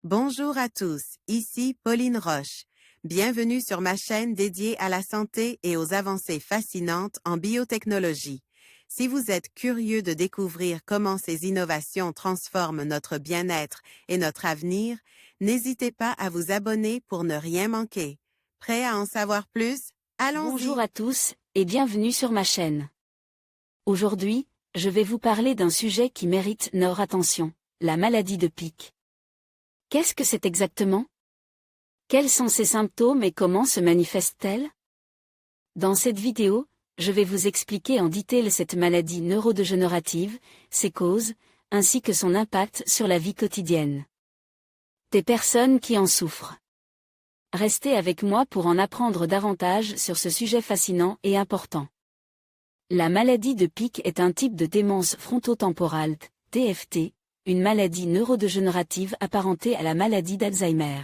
Bonjour à tous, ici Pauline Roche. Bienvenue sur ma chaîne dédiée à la santé et aux avancées fascinantes en biotechnologie. Si vous êtes curieux de découvrir comment ces innovations transforment notre bien-être et notre avenir, n'hésitez pas à vous abonner pour ne rien manquer. Prêt à en savoir plus? Bonjour Allons-y! à tous, et bienvenue sur ma chaîne. Aujourd'hui, je vais vous parler d'un sujet qui mérite notre attention, la maladie de Pick. Qu'est-ce que c'est exactement? Quels sont ses symptômes et comment se manifeste-t-elle? Dans cette vidéo, je vais vous expliquer en détail cette maladie neurodégénérative, ses causes, ainsi que son impact sur la vie quotidienne des personnes qui en souffrent. Restez avec moi pour en apprendre davantage sur ce sujet fascinant et important. La maladie de Pick est un type de démence frontotemporale, DFT, une maladie neurodégénérative apparentée à la maladie d'Alzheimer.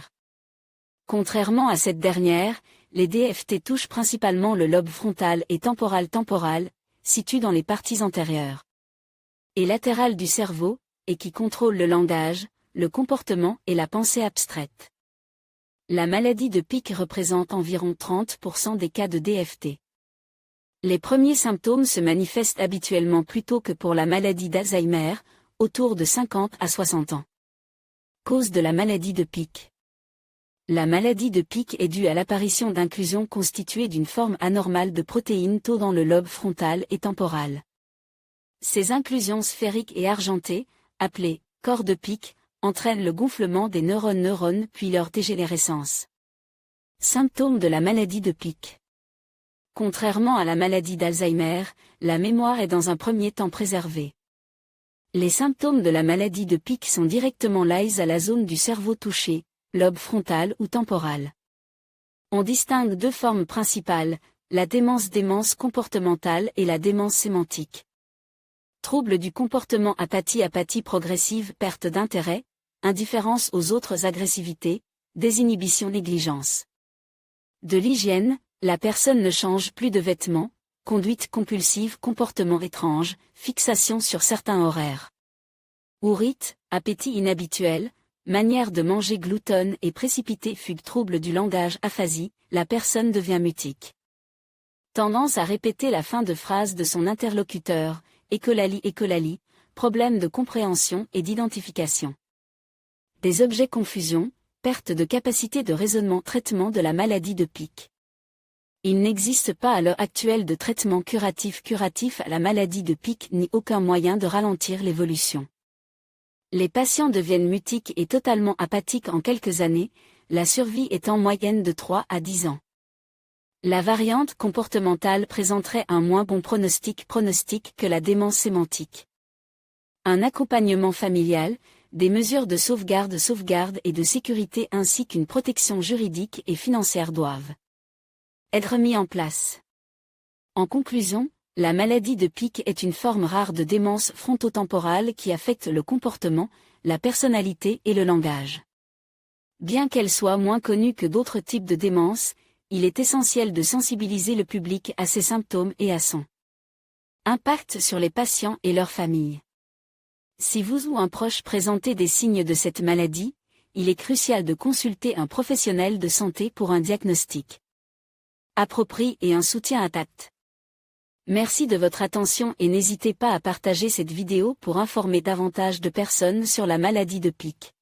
Contrairement à cette dernière, les DFT touchent principalement le lobe frontal et temporal, situés dans les parties antérieures et latérales du cerveau, et qui contrôlent le langage, le comportement et la pensée abstraite. La maladie de Pick représente environ 30% des cas de DFT. Les premiers symptômes se manifestent habituellement plus tôt que pour la maladie d'Alzheimer, autour de 50 à 60 ans. Cause de la maladie de Pick. La maladie de Pick est due à l'apparition d'inclusions constituées d'une forme anormale de protéines tau dans le lobe frontal et temporal. Ces inclusions sphériques et argentées, appelées corps de Pick, entraînent le gonflement des neurones puis leur dégénérescence. Symptômes de la maladie de Pick. Contrairement à la maladie d'Alzheimer, la mémoire est dans un premier temps préservée. Les symptômes de la maladie de Pick sont directement liés à la zone du cerveau touchée, lobe frontal ou temporal. On distingue deux formes principales, la démence comportementale et la démence sémantique. Troubles du comportement, apathie progressive, perte d'intérêt, indifférence aux autres agressivités, désinhibition, négligence. De l'hygiène, la personne ne change plus de vêtements, conduite compulsive, comportement étrange, fixation sur certains horaires. Ou rite, appétit inhabituel, manière de manger gloutonne et précipité, fugue, trouble du langage, aphasie, la personne devient mutique. Tendance à répéter la fin de phrase de son interlocuteur, écolalie, problème de compréhension et d'identification. Des objets, confusion, perte de capacité de raisonnement, traitement de la maladie de Pick. Il n'existe pas à l'heure actuelle de traitement curatif à la maladie de Pick ni aucun moyen de ralentir l'évolution. Les patients deviennent mutiques et totalement apathiques en quelques années, la survie est en moyenne de 3 à 10 ans. La variante comportementale présenterait un moins bon pronostic que la démence sémantique. Un accompagnement familial, des mesures de sauvegarde et de sécurité ainsi qu'une protection juridique et financière doivent être mis en place. En conclusion, la maladie de Pick est une forme rare de démence frontotemporale qui affecte le comportement, la personnalité et le langage. Bien qu'elle soit moins connue que d'autres types de démence, il est essentiel de sensibiliser le public à ces symptômes et à son impact sur les patients et leurs familles. Si vous ou un proche présentez des signes de cette maladie, il est crucial de consulter un professionnel de santé pour un diagnostic approprié et un soutien adapté. Merci de votre attention et n'hésitez pas à partager cette vidéo pour informer davantage de personnes sur la maladie de Pick.